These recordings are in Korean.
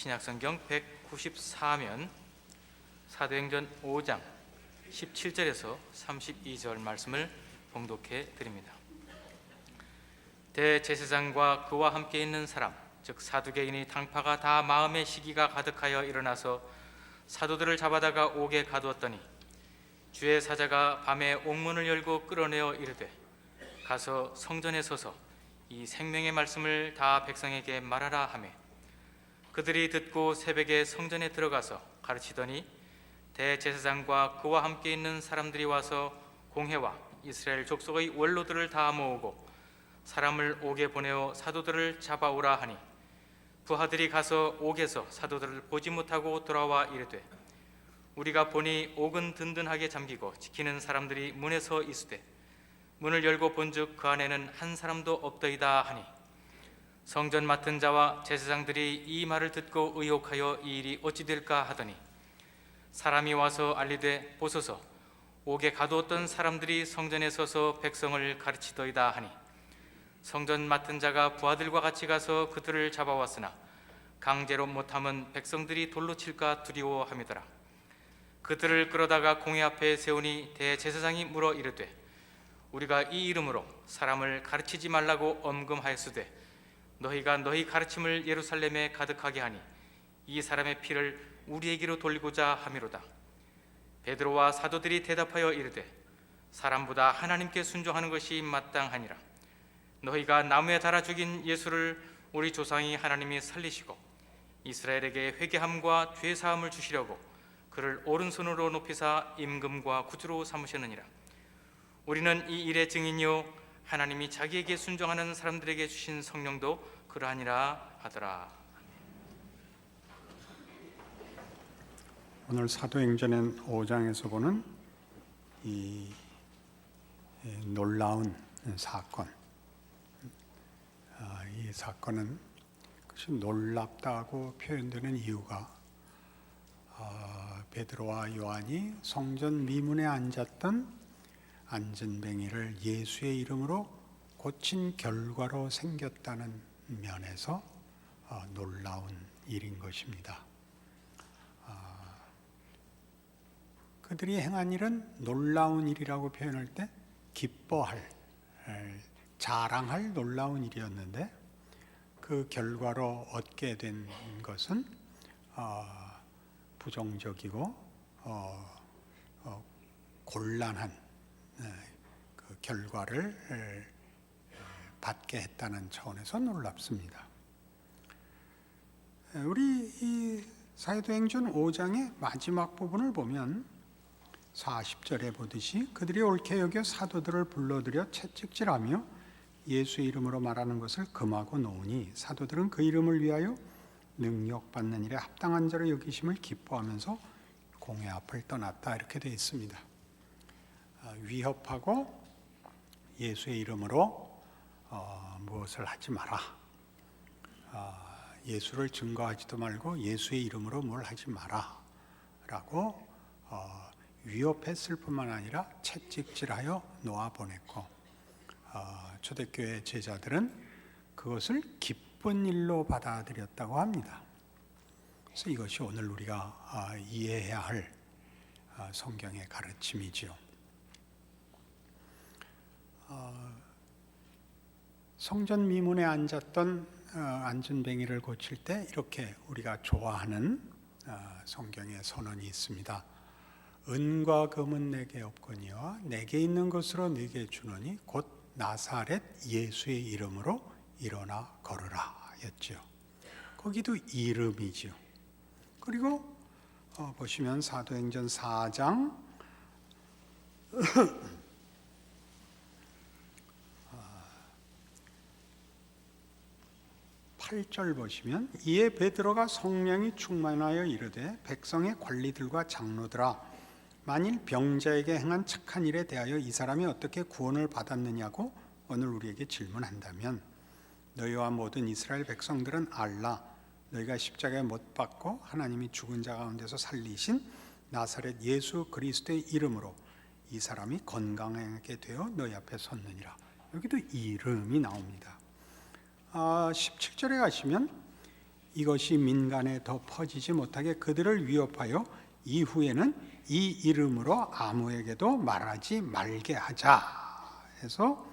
신약성경 194면 사도행전 5장 17절에서 32절 말씀을 봉독해 드립니다. 대제사장과 그와 함께 있는 사람, 즉 사두개인의 당파가 다 마음의 시기가 가득하여 일어나서 사도들을 잡아다가 옥에 가두었더니 주의 사자가 밤에 옥문을 열고 끌어내어 이르되 가서 성전에 서서 이 생명의 말씀을 다 백성에게 말하라 하며 그들이 듣고 새벽에 성전에 들어가서 가르치더니 대제사장과 그와 함께 있는 사람들이 와서 공회와 이스라엘 족속의 원로들을 다 모으고 사람을 옥에 보내어 사도들을 잡아오라 하니 부하들이 가서 옥에서 사도들을 보지 못하고 돌아와 이르되 우리가 보니 옥은 든든하게 잠기고 지키는 사람들이 문에 서 있으되 문을 열고 본즉 그 안에는 한 사람도 없더이다 하니 성전 맡은 자와 제사장들이 이 말을 듣고 의혹하여 이 일이 어찌 될까 하더니 사람이 와서 알리되 보소서 옥에 가두었던 사람들이 성전에 서서 백성을 가르치더이다 하니 성전 맡은 자가 부하들과 같이 가서 그들을 잡아왔으나 강제로 못하면 백성들이 돌로 칠까 두려워함이더라. 그들을 끌어다가 공회 앞에 세우니 대제사장이 물어 이르되 우리가 이 이름으로 사람을 가르치지 말라고 엄금하였으되 너희가 너희 가르침을 예루살렘에 가득하게 하니 이 사람의 피를 우리에게로 돌리고자 함이로다. 베드로와 사도들이 대답하여 이르되 사람보다 하나님께 순종하는 것이 마땅하니라. 너희가 나무에 달아 죽인 예수를 우리 조상이 하나님이 살리시고 이스라엘에게 회개함과 죄 사함을 주시려고 그를 오른손으로 높이사 임금과 구주로 삼으셨느니라. 우리는 이 일의 증인이요 하나님이 자기에게 순종하는 사람들에게 주신 성령도 그러하니라 하더라. 오늘 사도행전 5장에서 보는 이 놀라운 사건, 이 사건은 그것이 놀랍다고 표현되는 이유가 베드로와 요한이 성전 미문에 앉았던 안전뱅이를 예수의 이름으로 고친 결과로 생겼다는 면에서 놀라운 일인 것입니다. 그들이 행한 일은 놀라운 일이라고 표현할 때 기뻐할, 자랑할 놀라운 일이었는데 그 결과로 얻게 된 것은 부정적이고 곤란한 그 결과를 받게 했다는 차원에서 놀랍습니다. 우리 이 사도행전 5장의 마지막 부분을 보면 40절에 보듯이 그들이 옳게 여겨 사도들을 불러들여 채찍질하며 예수의 이름으로 말하는 것을 금하고 놓으니 사도들은 그 이름을 위하여 능력받는 일에 합당한 자로 여기심을 기뻐하면서 공회 앞을 떠났다, 이렇게 되어 있습니다. 위협하고 예수의 이름으로 무엇을 하지 마라, 예수를 증거하지도 말고 예수의 이름으로 뭘 하지 마라 라고 위협했을 뿐만 아니라 채찍질하여 놓아보냈고 초대교회 제자들은 그것을 기쁜 일로 받아들였다고 합니다. 그래서 이것이 오늘 우리가 이해해야 할 성경의 가르침이지요. 성전 미문에 앉았던 안전뱅이를 고칠 때 이렇게 우리가 좋아하는 성경의 선언이 있습니다. 은과 금은 내게 없거니와 내게 있는 것으로 네게 주노니 곧 나사렛 예수의 이름으로 일어나 걸으라 였죠. 거기도 이름이죠. 그리고 보시면 사도행전 4장 8절 보시면 이에 베드로가 성령이 충만하여 이르되 백성의 관리들과 장로들아 만일 병자에게 행한 착한 일에 대하여 이 사람이 어떻게 구원을 받았느냐고 오늘 우리에게 질문한다면 너희와 모든 이스라엘 백성들은 알라. 너희가 십자가에 못 박고 하나님이 죽은 자 가운데서 살리신 나사렛 예수 그리스도의 이름으로 이 사람이 건강하게 되어 너희 앞에 섰느니라. 여기도 이름이 나옵니다. 17절에 가시면 이것이 민간에 더 퍼지지 못하게 그들을 위협하여 이후에는 이 이름으로 아무에게도 말하지 말게 하자 해서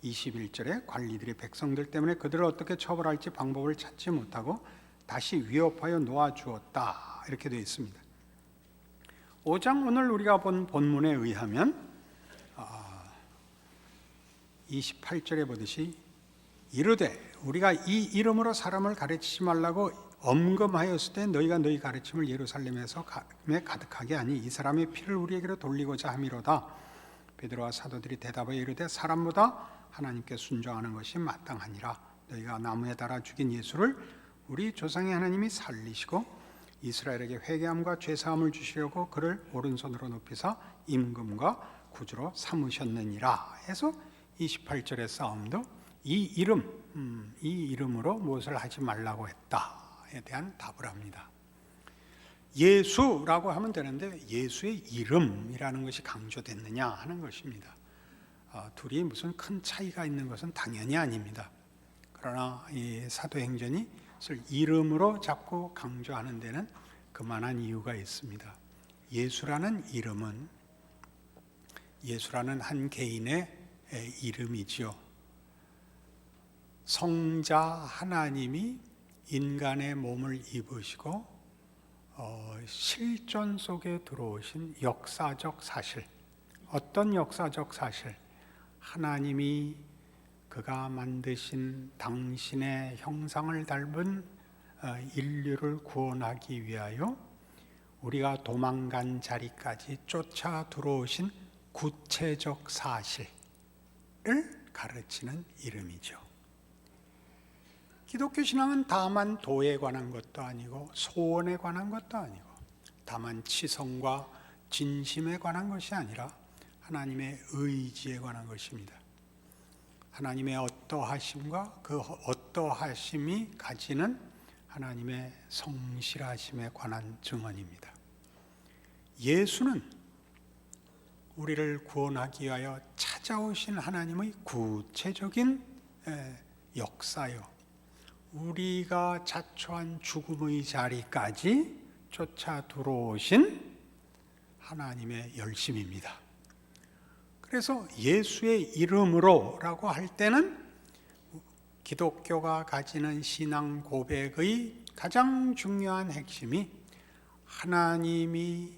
21절에 관리들이 백성들 때문에 그들을 어떻게 처벌할지 방법을 찾지 못하고 다시 위협하여 놓아주었다 이렇게 되어 있습니다. 5장 오늘 우리가 본 본문에 의하면 28절에 보듯이 이르되 우리가 이 이름으로 사람을 가르치지 말라고 엄금하였을 때 너희가 너희 가르침을 예루살렘에서 가득하게 하니 이 사람의 피를 우리에게로 돌리고자 함이로다. 베드로와 사도들이 대답하여 이르되 사람보다 하나님께 순종하는 것이 마땅하니라. 너희가 나무에 달아 죽인 예수를 우리 조상의 하나님이 살리시고 이스라엘에게 회개함과 죄사함을 주시려고 그를 오른손으로 높이사 임금과 구주로 삼으셨느니라 해서 28절의 싸움도 이 이름으로 무엇을 하지 말라고 했다에 대한 답을 합니다. 예수라고 하면 되는데 예수의 이름이라는 것이 강조됐느냐 하는 것입니다. 둘이 무슨 큰 차이가 있는 것은 당연히 아닙니다. 그러나 이 사도행전이 이름으로 자꾸 강조하는 데는 그만한 이유가 있습니다. 예수라는 이름은 예수라는 한 개인의 이름이지요. 성자 하나님이 인간의 몸을 입으시고 실존 속에 들어오신 역사적 사실. 어떤 역사적 사실? 하나님이 그가 만드신 당신의 형상을 닮은 인류를 구원하기 위하여 우리가 도망간 자리까지 쫓아 들어오신 구체적 사실을 가르치는 이름이죠. 기독교 신앙은 다만 도에 관한 것도 아니고 소원에 관한 것도 아니고 다만 치성과 진심에 관한 것이 아니라 하나님의 의지에 관한 것입니다. 하나님의 어떠하심과 그 어떠하심이 가지는 하나님의 성실하심에 관한 증언입니다. 예수는 우리를 구원하기 위하여 찾아오신 하나님의 구체적인 역사요. 우리가 자초한 죽음의 자리까지 쫓아 들어오신 하나님의 열심입니다. 그래서 예수의 이름으로라고 할 때는 기독교가 가지는 신앙 고백의 가장 중요한 핵심이 하나님이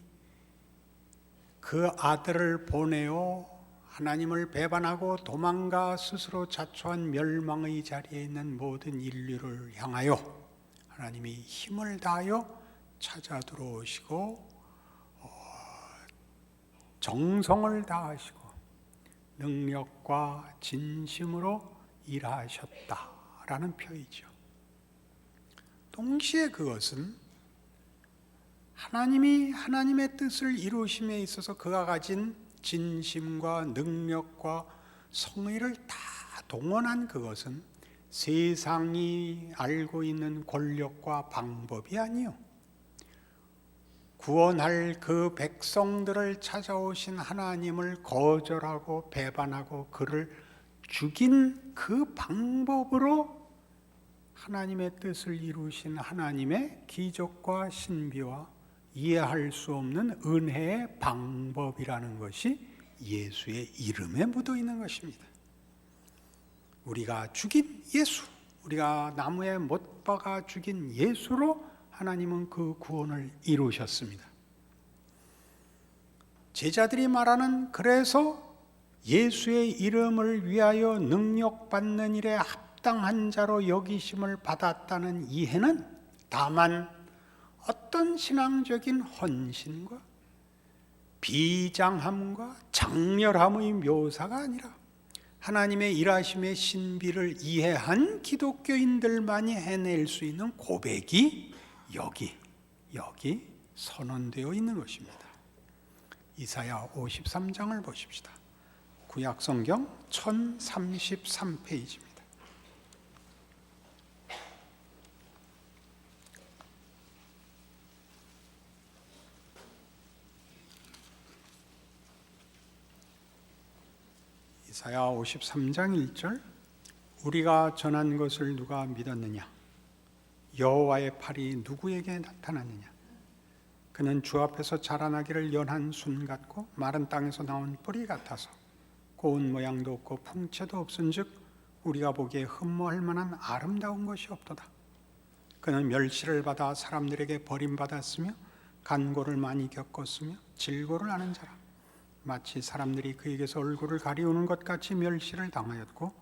그 아들을 보내어 하나님을 배반하고 도망가 스스로 자초한 멸망의 자리에 있는 모든 인류를 향하여 하나님이 힘을 다하여 찾아 들어오시고 정성을 다하시고 능력과 진심으로 일하셨다라는 표이죠. 동시에 그것은 하나님이 하나님의 뜻을 이루심에 있어서 그가 가진 진심과 능력과 성의를 다 동원한 그것은 세상이 알고 있는 권력과 방법이 아니요. 구원할 그 백성들을 찾아오신 하나님을 거절하고 배반하고 그를 죽인 그 방법으로 하나님의 뜻을 이루신 하나님의 기적과 신비와 이해할 수 없는 은혜의 방법이라는 것이 예수의 이름에 묻어 있는 것입니다. 우리가 죽인 예수, 우리가 나무에 못 박아 죽인 예수로 하나님은 그 구원을 이루셨습니다. 제자들이 말하는 그래서 예수의 이름을 위하여 능력받는 일에 합당한 자로 여기심을 받았다는 이해는 다만 어떤 신앙적인 헌신과 비장함과 장렬함의 묘사가 아니라 하나님의 일하심의 신비를 이해한 기독교인들만이 해낼 수 있는 고백이 여기 선언되어 있는 것입니다. 이사야 53장을 보십시다. 구약성경 1033페이지입니다. 이사야 53장 1절 우리가 전한 것을 누가 믿었느냐? 여호와의 팔이 누구에게 나타났느냐? 그는 주 앞에서 자라나기를 연한 순 같고 마른 땅에서 나온 뿌리 같아서 고운 모양도 없고 풍채도 없은즉 우리가 보기에 흠모할 만한 아름다운 것이 없도다. 그는 멸시를 받아 사람들에게 버림받았으며 간고를 많이 겪었으며 질고를 아는 자라. 마치 사람들이 그에게서 얼굴을 가리우는 것 같이 멸시를 당하였고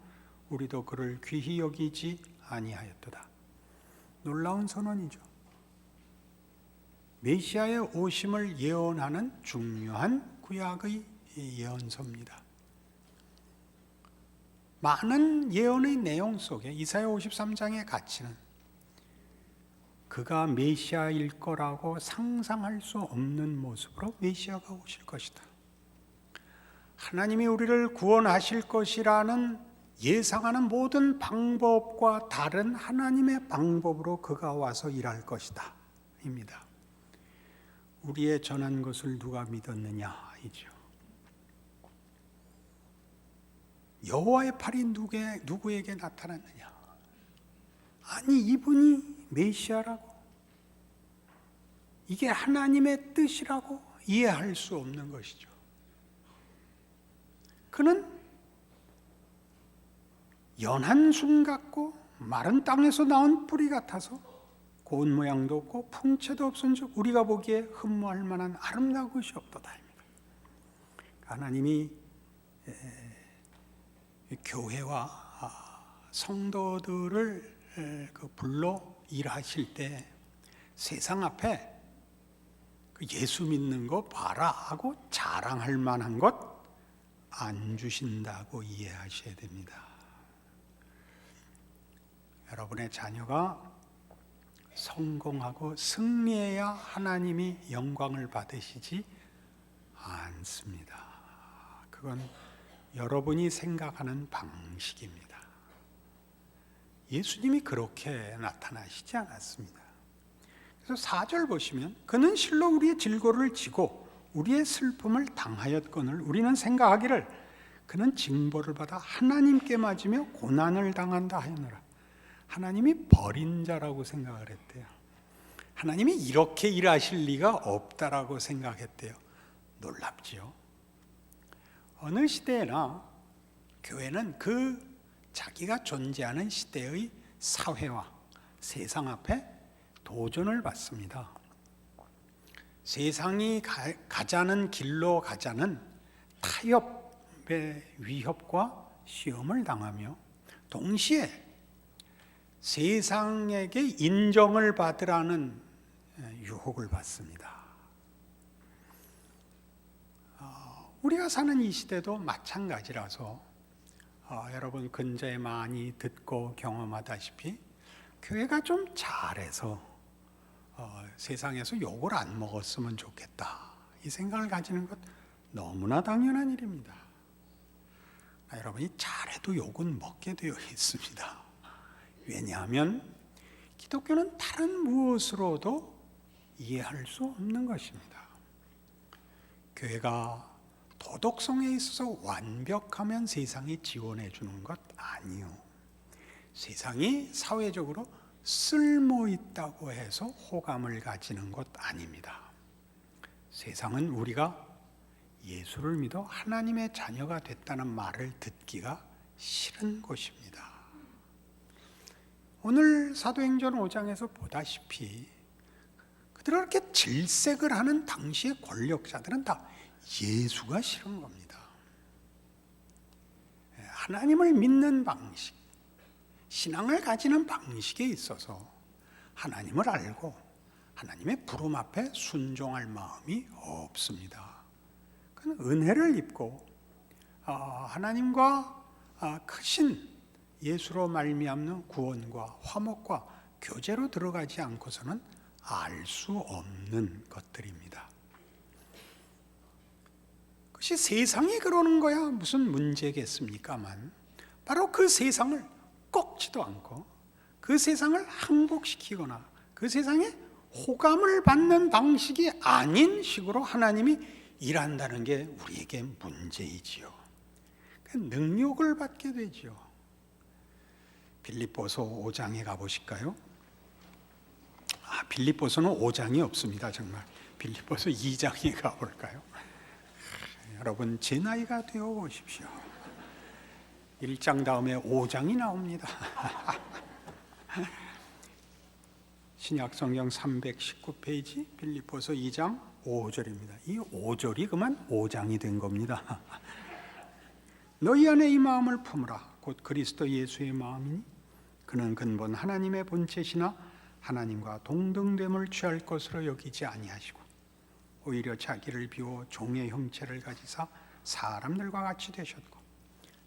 우리도 그를 귀히 여기지 아니하였도다. 놀라운 선언이죠. 메시아의 오심을 예언하는 중요한 구약의 예언서입니다. 많은 예언의 내용 속에 이사야 53장의 가치는 그가 메시아일 거라고 상상할 수 없는 모습으로 메시아가 오실 것이다. 하나님이 우리를 구원하실 것이라는 예상하는 모든 방법과 다른 하나님의 방법으로 그가 와서 일할 것이다 입니다. 우리의 전한 것을 누가 믿었느냐 이죠. 여호와의 팔이 누구에게 나타났느냐? 아니, 이분이 메시아라고, 이게 하나님의 뜻이라고 이해할 수 없는 것이죠. 그는 연한 순 같고 마른 땅에서 나온 뿌리 같아서 고운 모양도 없고 풍채도 없은즉 우리가 보기에 흠모할 만한 아름다운 것이 없도다. 하나님이 교회와 성도들을 불러 일하실 때 세상 앞에 예수 믿는 거 봐라 하고 자랑할 만한 것 안 주신다고 이해하셔야 됩니다. 여러분의 자녀가 성공하고 승리해야 하나님이 영광을 받으시지 않습니다. 그건 여러분이 생각하는 방식입니다. 예수님이 그렇게 나타나시지 않았습니다. 그래서 4절 보시면 그는 실로 우리의 질고를 지고 우리의 슬픔을 당하였거늘 우리는 생각하기를 그는 징벌을 받아 하나님께 맞으며 고난을 당한다 하였노라. 하나님이 버린 자라고 생각을 했대요. 하나님이 이렇게 일하실 리가 없다라고 생각했대요. 놀랍지요. 어느 시대나 교회는 그 자기가 존재하는 시대의 사회와 세상 앞에 도전을 받습니다. 세상이 가자는 길로 가자는 타협의 위협과 시험을 당하며 동시에 세상에게 인정을 받으라는 유혹을 받습니다. 우리가 사는 이 시대도 마찬가지라서 여러분 근저에 많이 듣고 경험하다시피 교회가 좀 잘해서 세상에서 욕을 안 먹었으면 좋겠다 이 생각을 가지는 것 너무나 당연한 일입니다. 여러분이 잘해도 욕은 먹게 되어 있습니다. 왜냐하면 기독교는 다른 무엇으로도 이해할 수 없는 것입니다. 교회가 도덕성에 있어서 완벽하면 세상이 지원해 주는 것 아니요. 세상이 사회적으로 쓸모 있다고 해서 호감을 가지는 것 아닙니다. 세상은 우리가 예수를 믿어 하나님의 자녀가 됐다는 말을 듣기가 싫은 곳입니다. 오늘 사도행전 5장에서 보다시피 그들을 이렇게 질색을 하는 당시의 권력자들은 다 예수가 싫은 겁니다. 하나님을 믿는 방식, 신앙을 가지는 방식에 있어서 하나님을 알고 하나님의 부름 앞에 순종할 마음이 없습니다. 그는 은혜를 입고 하나님과 크신 예수로 말미암는 구원과 화목과 교제로 들어가지 않고서는 알 수 없는 것들입니다. 그것이 세상이 그러는 거야 무슨 문제겠습니까만 바로 그 세상을 꺾지도 않고 그 세상을 항복시키거나 그 세상에 호감을 받는 방식이 아닌 식으로 하나님이 일한다는 게 우리에게 문제이지요. 능욕을 받게 되지요. 빌립보서 5장에 가보실까요? 빌립보서는 5장이 없습니다. 정말 빌립보서 2장에 가볼까요? 여러분 제 나이가 되어 보십시오. 1장 다음에 5장이 나옵니다. 신약성경 319페이지 빌립보서 2장 5절입니다. 이 5절이 그만 5장이 된 겁니다. 너희 안에 이 마음을 품으라. 곧 그리스도 예수의 마음이니 그는 근본 하나님의 본체시나 하나님과 동등됨을 취할 것으로 여기지 아니하시고 오히려 자기를 비워 종의 형체를 가지사 사람들과 같이 되셨고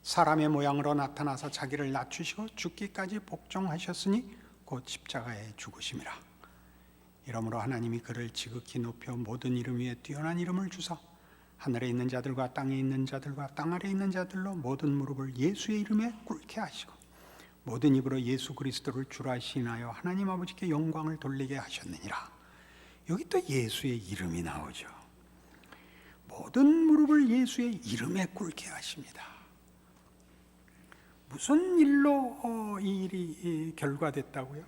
사람의 모양으로 나타나서 자기를 낮추시고 죽기까지 복종하셨으니 곧 십자가에 죽으심이라. 이러므로 하나님이 그를 지극히 높여 모든 이름 위에 뛰어난 이름을 주사 하늘에 있는 자들과 땅에 있는 자들과 땅 아래에 있는 자들로 모든 무릎을 예수의 이름에 꿇게 하시고 모든 입으로 예수 그리스도를 주라 시인하여 하나님 아버지께 영광을 돌리게 하셨느니라. 여기 또 예수의 이름이 나오죠. 모든 무릎을 예수의 이름에 꿇게 하십니다. 무슨 일로 이 일이 결과됐다고요?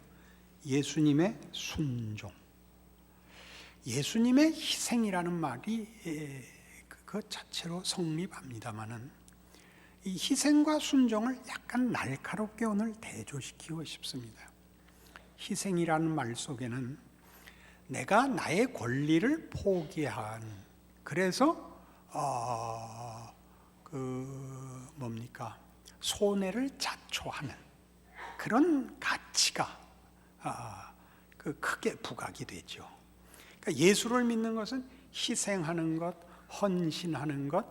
예수님의 순종. 예수님의 희생이라는 말이 그 자체로 성립합니다마는 이 희생과 순종을 약간 날카롭게 오늘 대조시키고 싶습니다. 희생이라는 말 속에는 내가 나의 권리를 포기한, 그래서 손해를 자초하는 그런 가치가 크게 부각이 되죠. 그러니까 예수를 믿는 것은 희생하는 것, 헌신하는 것,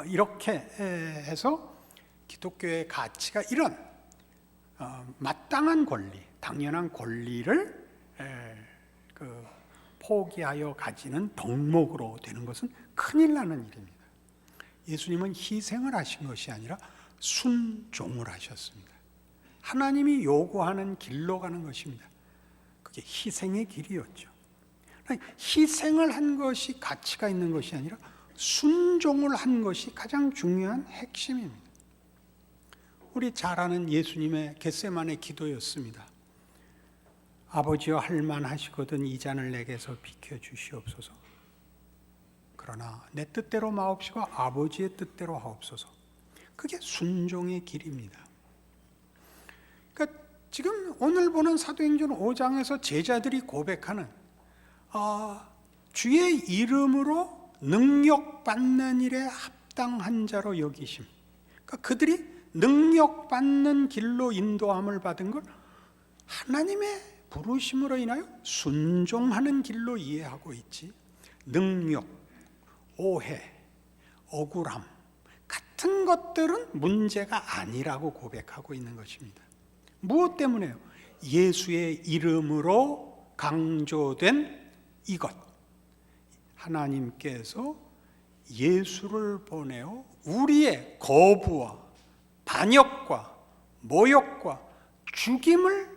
이렇게 해서 기독교의 가치가 이런 마땅한 권리, 당연한 권리를 포기하여 가지는 덕목으로 되는 것은 큰일 나는 일입니다. 예수님은 희생을 하신 것이 아니라 순종을 하셨습니다. 하나님이 요구하는 길로 가는 것입니다. 그게 희생의 길이었죠. 희생을 한 것이 가치가 있는 것이 아니라 순종을 한 것이 가장 중요한 핵심입니다. 우리 잘 아는 예수님의 겟세마네 기도였습니다. 아버지여 할만하시거든 이 잔을 내게서 비켜주시옵소서. 그러나 내 뜻대로 마옵시고 아버지의 뜻대로 하옵소서. 그게 순종의 길입니다. 그러니까 지금 오늘 보는 사도행전 5장에서 제자들이 고백하는 주의 이름으로 능력받는 일에 합당한 자로 여기심. 그러니까 그들이 능력받는 길로 인도함을 받은 걸 하나님의 부르심으로 인하여 순종하는 길로 이해하고 있지, 능력, 오해, 억울함 같은 것들은 문제가 아니라고 고백하고 있는 것입니다. 무엇 때문에요? 예수의 이름으로 강조된 이것, 하나님께서 예수를 보내어 우리의 거부와 반역과 모욕과 죽임을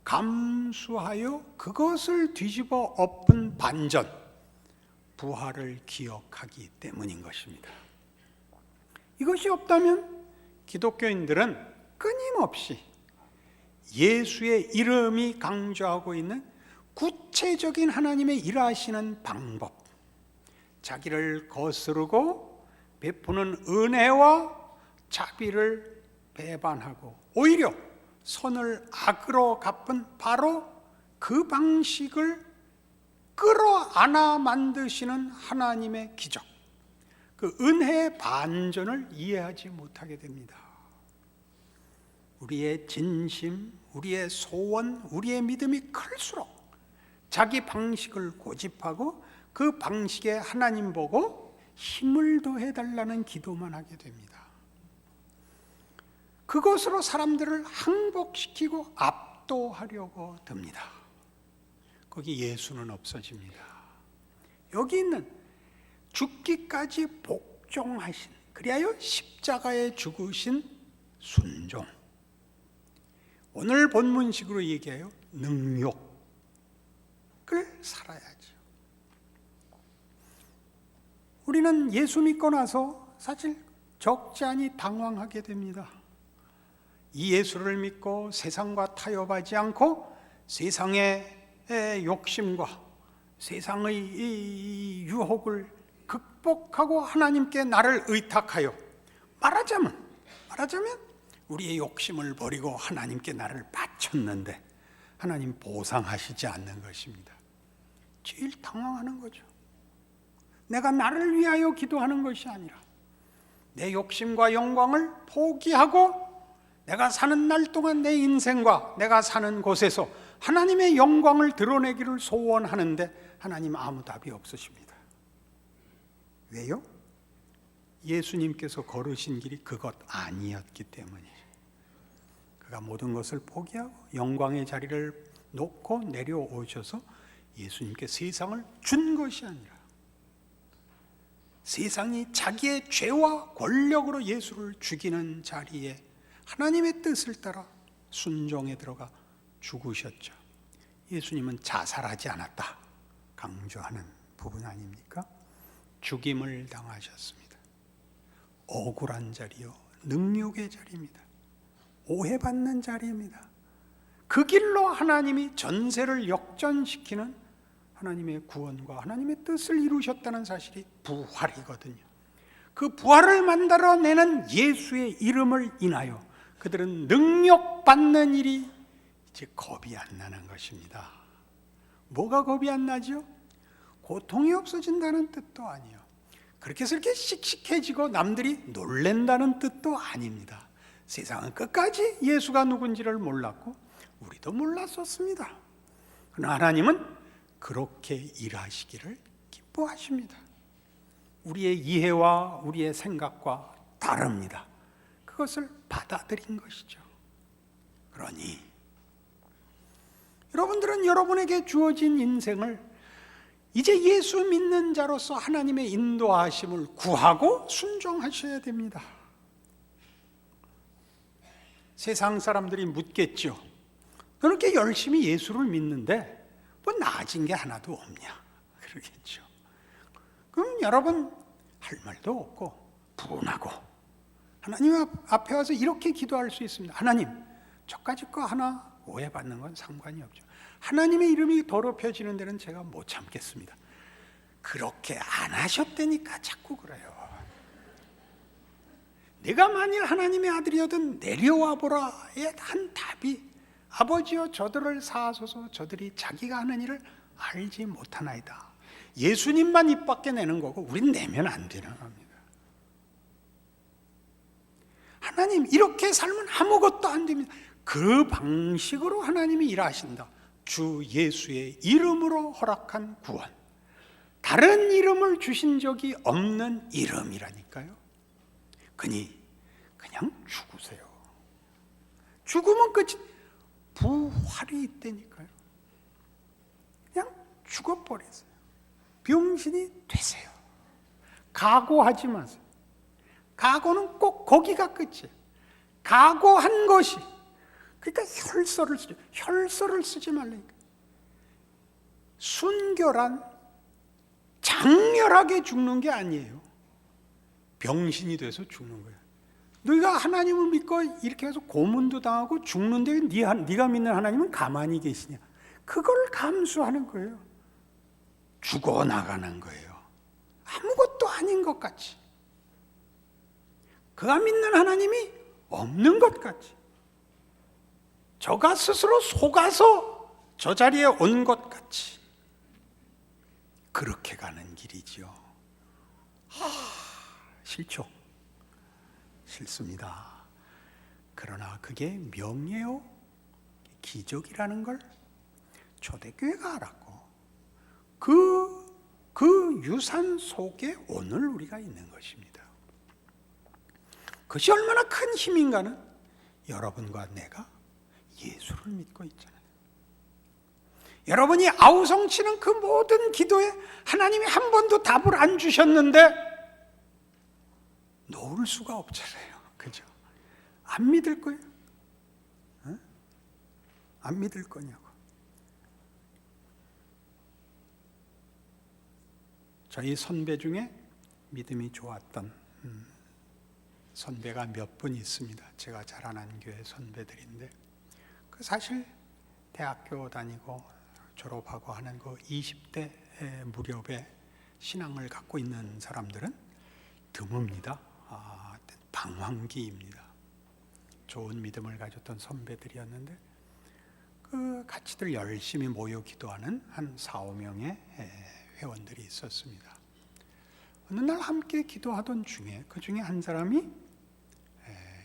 감수하여 그것을 뒤집어 엎은 반전, 부활을 기억하기 때문인 것입니다. 이것이 없다면 기독교인들은 끊임없이 예수의 이름이 강조하고 있는 구체적인 하나님의 일하시는 방법, 자기를 거스르고 베푸는 은혜와 자비를 배반하고 오히려 선을 악으로 갚은 바로 그 방식을 끌어안아 만드시는 하나님의 기적, 그 은혜의 반전을 이해하지 못하게 됩니다. 우리의 진심, 우리의 소원, 우리의 믿음이 클수록 자기 방식을 고집하고 그 방식에 하나님 보고 힘을 더해달라는 기도만 하게 됩니다. 그것으로 사람들을 항복시키고 압도하려고 듭니다. 거기 예수는 없어집니다. 여기 있는 죽기까지 복종하신, 그리하여 십자가에 죽으신 순종, 오늘 본문식으로 얘기해요, 능욕을 살아야죠. 우리는 예수 믿고 나서 사실 적지 않이 당황하게 됩니다. 이 예수를 믿고 세상과 타협하지 않고 세상의 욕심과 세상의 이 유혹을 극복하고 하나님께 나를 의탁하여 말하자면 우리의 욕심을 버리고 하나님께 나를 바쳤는데 하나님 보상하시지 않는 것입니다. 제일 당황하는 거죠. 내가 나를 위하여 기도하는 것이 아니라 내 욕심과 영광을 포기하고 내가 사는 날 동안 내 인생과 내가 사는 곳에서 하나님의 영광을 드러내기를 소원하는데 하나님 아무 답이 없으십니다. 왜요? 예수님께서 걸으신 길이 그것 아니었기 때문이죠. 그가 모든 것을 포기하고 영광의 자리를 놓고 내려오셔서 예수님께 세상을 준 것이 아니라 세상이 자기의 죄와 권력으로 예수를 죽이는 자리에 하나님의 뜻을 따라 순종에 들어가 죽으셨죠. 예수님은 자살하지 않았다 강조하는 부분 아닙니까? 죽임을 당하셨습니다. 억울한 자리요, 능욕의 자리입니다. 오해받는 자리입니다. 그 길로 하나님이 전세를 역전시키는 하나님의 구원과 하나님의 뜻을 이루셨다는 사실이 부활이거든요. 그 부활을 만들어내는 예수의 이름을 인하여 그들은 능력받는 일이 이제 겁이 안 나는 것입니다. 뭐가 겁이 안 나죠? 고통이 없어진다는 뜻도 아니요. 그렇게 해서 이렇게 씩씩해지고 남들이 놀랜다는 뜻도 아닙니다. 세상은 끝까지 예수가 누군지를 몰랐고 우리도 몰랐었습니다. 그러나 하나님은 그렇게 일하시기를 기뻐하십니다. 우리의 이해와 우리의 생각과 다릅니다. 그것을 받아들인 것이죠. 그러니 여러분들은 여러분에게 주어진 인생을 이제 예수 믿는 자로서 하나님의 인도하심을 구하고 순종하셔야 됩니다. 세상 사람들이 묻겠죠. 너는 이렇게 열심히 예수를 믿는데 뭐 나아진 게 하나도 없냐? 그러겠죠. 그럼 여러분 할 말도 없고 분하고 하나님 앞에 와서 이렇게 기도할 수 있습니다. 하나님, 저까지 거 하나 오해받는 건 상관이 없죠. 하나님의 이름이 더럽혀지는 데는 제가 못 참겠습니다. 그렇게 안 하셨다니까 자꾸 그래요. 내가 만일 하나님의 아들이어든 내려와 보라의 한 답이 아버지여 저들을 사하소서 저들이 자기가 하는 일을 알지 못하나이다. 예수님만 입 밖에 내는 거고 우린 내면 안 되는 겁니다. 하나님 이렇게 살면 아무것도 안 됩니다. 그 방식으로 하나님이 일하신다. 주 예수의 이름으로 허락한 구원, 다른 이름을 주신 적이 없는 이름이라니까요. 그니 그냥 죽으세요. 죽으면 끝이, 부활이 있다니까요. 그냥 죽어버리세요. 병신이 되세요. 각오하지 마세요. 각오는 꼭 거기가 끝이에요. 각오한 것이, 그러니까 혈서를 쓰죠. 혈서를 쓰지 말라니까. 순결한 장렬하게 죽는 게 아니에요. 병신이 돼서 죽는 거예요. 너희가 하나님을 믿고 이렇게 해서 고문도 당하고 죽는데 네가 믿는 하나님은 가만히 계시냐? 그걸 감수하는 거예요. 죽어나가는 거예요. 아무것도 아닌 것 같이, 그가 믿는 하나님이 없는 것 같이, 저가 스스로 속아서 저 자리에 온 것 같이 그렇게 가는 길이지요. 싫죠? 싫습니다. 그러나 그게 명예요, 기적이라는 걸 초대교회가 알았고 그 유산 속에 오늘 우리가 있는 것입니다. 그것이 얼마나 큰 힘인가는 여러분과 내가 예수를 믿고 있잖아요. 여러분이 아우성치는 그 모든 기도에 하나님이 한 번도 답을 안 주셨는데 놓을 수가 없잖아요. 그죠? 안 믿을 거예요? 어? 안 믿을 거냐고. 저희 선배 중에 믿음이 좋았던 선배가 몇 분 있습니다. 제가 자라난 교회 선배들인데, 사실 대학교 다니고 졸업하고 하는 그 20대 무렵에 신앙을 갖고 있는 사람들은 드뭅니다. 방황기입니다. 좋은 믿음을 가졌던 선배들이었는데 그 같이들 열심히 모여 기도하는 한 4-5명의 회원들이 있었습니다. 어느 날 함께 기도하던 중에 그 중에 한 사람이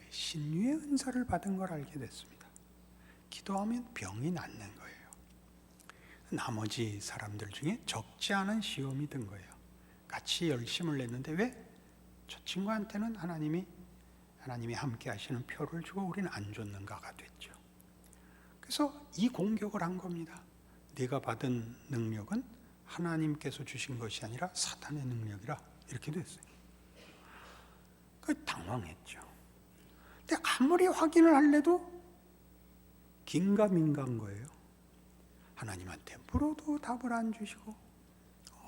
신유의 은사를 받은 걸 알게 됐습니다. 기도하면 병이 낫는 거예요. 나머지 사람들 중에 적지 않은 시험이 든 거예요. 같이 열심을 냈는데 왜? 저 친구한테는 하나님이 함께 하시는 표를 주고 우리는 안 줬는가가 됐죠. 그래서 이 공격을 한 겁니다. 네가 받은 능력은 하나님께서 주신 것이 아니라 사탄의 능력이라, 이렇게 됐어요. 당황했죠. 근데 아무리 확인을 하려도 긴가민가한 거예요. 하나님한테 물어도 답을 안 주시고,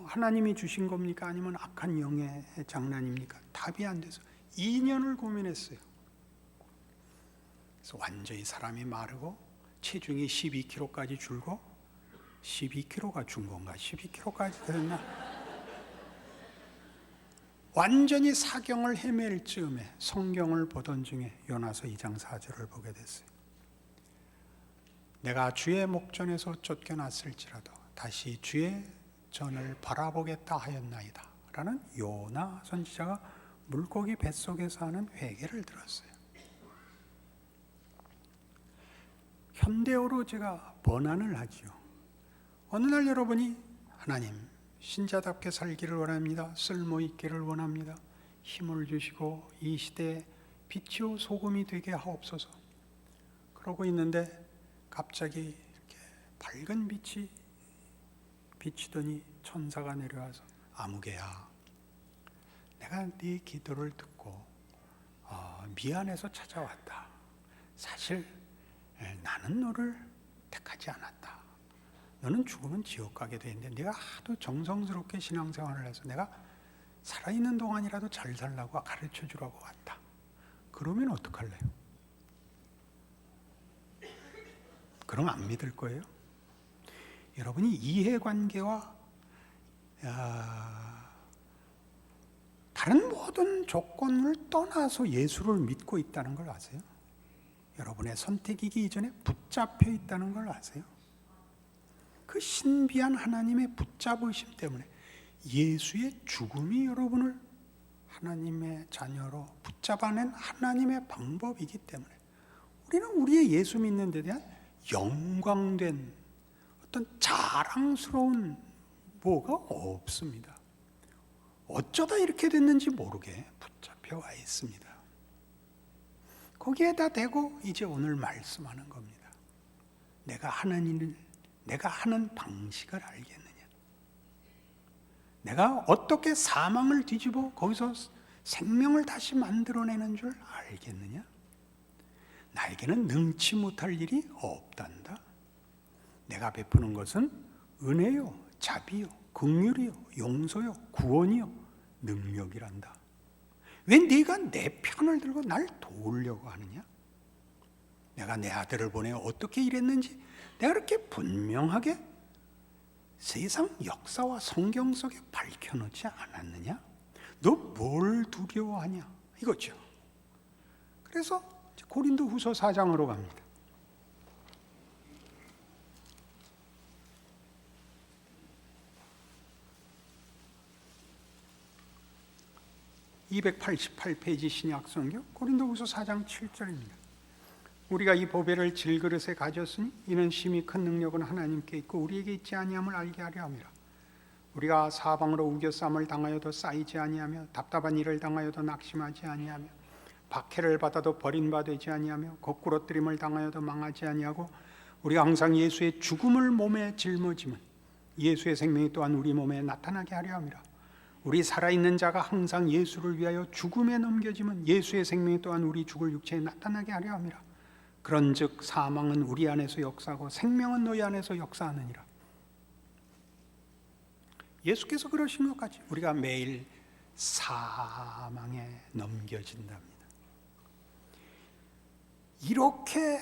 하나님이 주신 겁니까? 아니면 악한 영의 장난입니까? 답이 안 돼서 2년을 고민했어요. 그래서 완전히 사람이 마르고 체중이 12kg까지 줄고, 12kg가 준 건가? 12kg까지 됐나? 완전히 사경을 헤맬 즈음에 성경을 보던 중에 요나서 2장 4절을 보게 됐어요. 내가 주의 목전에서 쫓겨났을지라도 다시 주의 전을 바라보겠다 하였나이다 라는 요나 선지자가 물고기 뱃속에서 하는 회개를 들었어요. 현대어로 제가 번안을 하지요. 어느 날 여러분이 하나님, 신자답게 살기를 원합니다. 쓸모있기를 원합니다. 힘을 주시고 이 시대에 빛이요 소금이 되게 하옵소서. 그러고 있는데 갑자기 이렇게 밝은 빛이 비치더니 천사가 내려와서 아무개야, 내가 네 기도를 듣고 미안해서 찾아왔다. 사실 나는 너를 택하지 않았다. 너는 죽으면 지옥 가게 돼 있는데 내가 하도 정성스럽게 신앙생활을 해서 내가 살아있는 동안이라도 잘 살라고 가르쳐 주라고 왔다. 그러면 어떡할래요? 그럼 안 믿을 거예요? 여러분이 이해관계와 다른 모든 조건을 떠나서 예수를 믿고 있다는 걸 아세요? 여러분의 선택이기 이전에 붙잡혀 있다는 걸 아세요? 그 신비한 하나님의 붙잡으심 때문에 예수의 죽음이 여러분을 하나님의 자녀로 붙잡아낸 하나님의 방법이기 때문에 우리는 우리의 예수 믿는 데 대한 영광된 어떤 자랑스러운 뭐가 없습니다. 어쩌다 이렇게 됐는지 모르게 붙잡혀 와 있습니다. 거기에다 대고 이제 오늘 말씀하는 겁니다. 내가 하는 일을, 내가 하는 방식을 알겠느냐? 내가 어떻게 사망을 뒤집어 거기서 생명을 다시 만들어내는 줄 알겠느냐? 나에게는 능치 못할 일이 없단다. 내가 베푸는 것은 은혜요, 자비요, 긍휼이요, 용서요, 구원이요, 능력이란다. 왜 네가 내 편을 들고 날 도우려고 하느냐? 내가 내 아들을 보내 어떻게 일했는지 내가 그렇게 분명하게 세상 역사와 성경 속에 밝혀놓지 않았느냐? 너 뭘 두려워하냐? 이거죠. 그래서 고린도후서 4장으로 갑니다. 288페이지 신약성경 고린도후서 4장 7절입니다. 우리가 이 보배를 질그릇에 가졌으니 이는 심히 큰 능력은 하나님께 있고 우리에게 있지 아니함을 알게 하려 함이라. 우리가 사방으로 우겨쌈을 당하여도 쌓이지 아니하며 답답한 일을 당하여도 낙심하지 아니하며 박해를 받아도 버림받지 아니하며 거꾸러뜨림을 당하여도 망하지 아니하고 우리가 항상 예수의 죽음을 몸에 짊어지면 예수의 생명이 또한 우리 몸에 나타나게 하려 함이라. 우리 살아있는 자가 항상 예수를 위하여 죽음에 넘겨지면 예수의 생명이 또한 우리 죽을 육체에 나타나게 하려 함이라. 그런즉 사망은 우리 안에서 역사하고 생명은 너희 안에서 역사하느니라. 예수께서 그러신 것 같이 우리가 매일 사망에 넘겨진답니다. 이렇게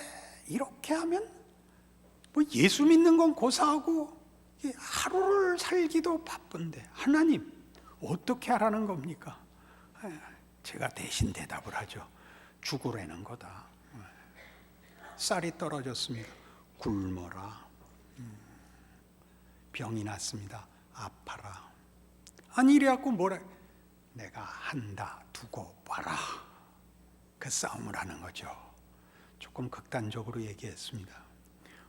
하면 뭐 예수 믿는 건 고사하고 하루를 살기도 바쁜데 하나님 어떻게 하라는 겁니까? 제가 대신 대답을 하죠. 죽으라는 거다. 쌀이 떨어졌습니다. 굶어라. 병이 났습니다. 아파라. 아니 이래갖고 뭐라, 내가 한다 두고 봐라. 그 싸움을 하는 거죠. 조금 극단적으로 얘기했습니다.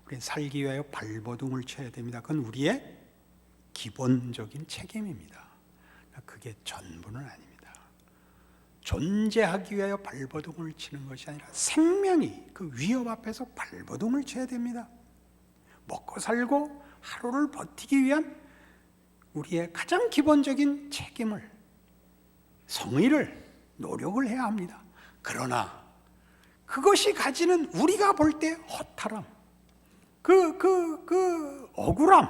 우리는 살기 위하여 발버둥을 쳐야 됩니다. 그건 우리의 기본적인 책임입니다. 그게 전부는 아닙니다. 존재하기 위하여 발버둥을 치는 것이 아니라 생명이 그 위협 앞에서 발버둥을 쳐야 됩니다. 먹고 살고 하루를 버티기 위한 우리의 가장 기본적인 책임을, 성의를, 노력을 해야 합니다. 그러나 그것이 가지는 우리가 볼 때 허탈함, 그 억울함,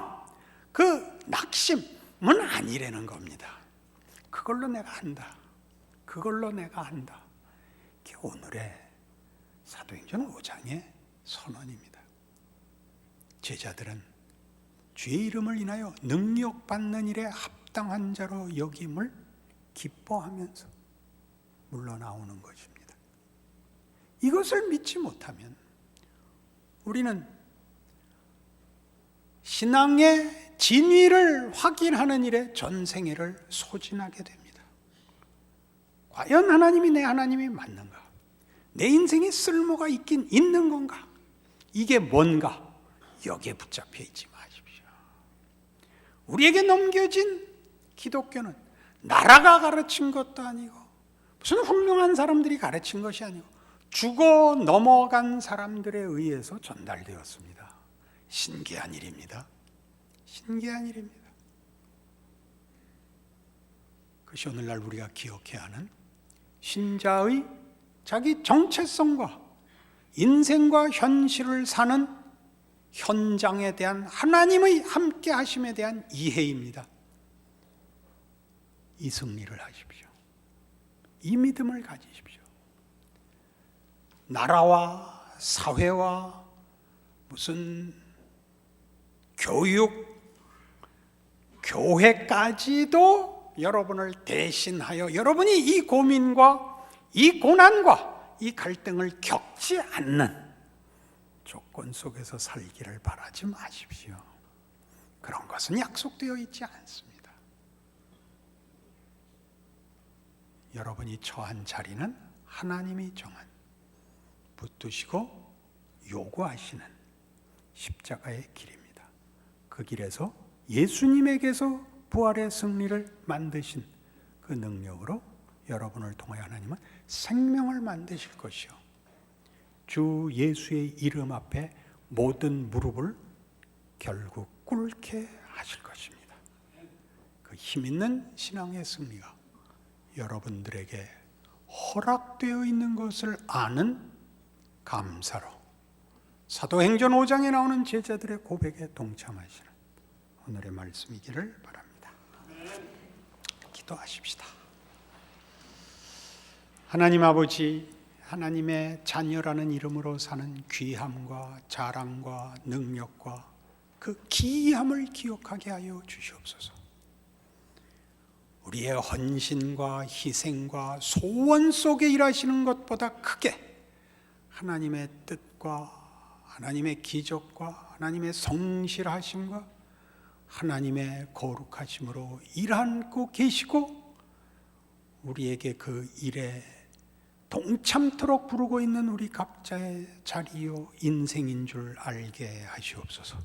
그 낙심은 아니라는 겁니다. 그걸로 내가 한다. 그걸로 내가 한다. 이게 오늘의 사도행전 5장의 선언입니다. 제자들은 주의 이름을 인하여 능력받는 일에 합당한 자로 여김을 기뻐하면서 물러나오는 것입니다. 이것을 믿지 못하면 우리는 신앙의 진위를 확인하는 일에 전생애를 소진하게 됩니다. 과연 하나님이 내 하나님이 맞는가? 내 인생에 쓸모가 있긴 있는 건가? 이게 뭔가? 여기에 붙잡혀 있지 마십시오. 우리에게 넘겨진 기독교는 나라가 가르친 것도 아니고 무슨 훌륭한 사람들이 가르친 것이 아니고 죽어 넘어간 사람들에 의해서 전달되었습니다. 신기한 일입니다. 신기한 일입니다. 그것이 오늘날 우리가 기억해야 하는 신자의 자기 정체성과 인생과 현실을 사는 현장에 대한 하나님의 함께 하심에 대한 이해입니다. 이 승리를 하십시오. 이 믿음을 가지십시오. 나라와 사회와 무슨 교육, 교회까지도 여러분을 대신하여 여러분이 이 고민과 이 고난과 이 갈등을 겪지 않는 조건 속에서 살기를 바라지 마십시오. 그런 것은 약속되어 있지 않습니다. 여러분이 처한 자리는 하나님이 정한, 붙드시고 요구하시는 십자가의 길입니다. 그 길에서 예수님에게서 부활의 승리를 만드신 그 능력으로 여러분을 통하여 하나님은 생명을 만드실 것이요, 주 예수의 이름 앞에 모든 무릎을 결국 꿇게 하실 것입니다. 그 힘있는 신앙의 승리가 여러분들에게 허락되어 있는 것을 아는 감사로 사도행전 5장에 나오는 제자들의 고백에 동참하시는 오늘의 말씀이기를 바랍니다. 기도하십시다. 하나님 아버지, 하나님의 자녀라는 이름으로 사는 귀함과 자랑과 능력과 그 기이함을 기억하게 하여 주시옵소서. 우리의 헌신과 희생과 소원 속에 일하시는 것보다 크게 하나님의 뜻과 하나님의 기적과 하나님의 성실하심과 하나님의 거룩하심으로 일하고 계시고 우리에게 그 일에 동참토록 부르고 있는 우리 각자의 자리요 인생인 줄 알게 하시옵소서.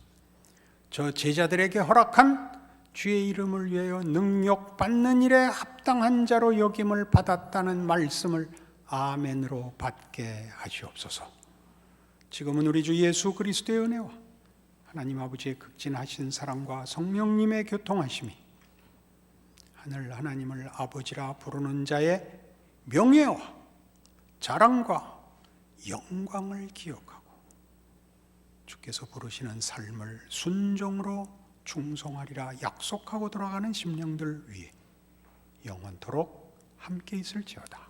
저 제자들에게 허락한 주의 이름을 위하여 능력 받는 일에 합당한 자로 여김을 받았다는 말씀을 아멘으로 받게 하시옵소서. 지금은 우리 주 예수 그리스도의 은혜와 하나님 아버지의 극진하신 사랑과 성령님의 교통하심이 하늘 하나님을 아버지라 부르는 자의 명예와 자랑과 영광을 기억하고 주께서 부르시는 삶을 순종으로 충성하리라 약속하고 돌아가는 심령들 위해 영원토록 함께 있을지어다.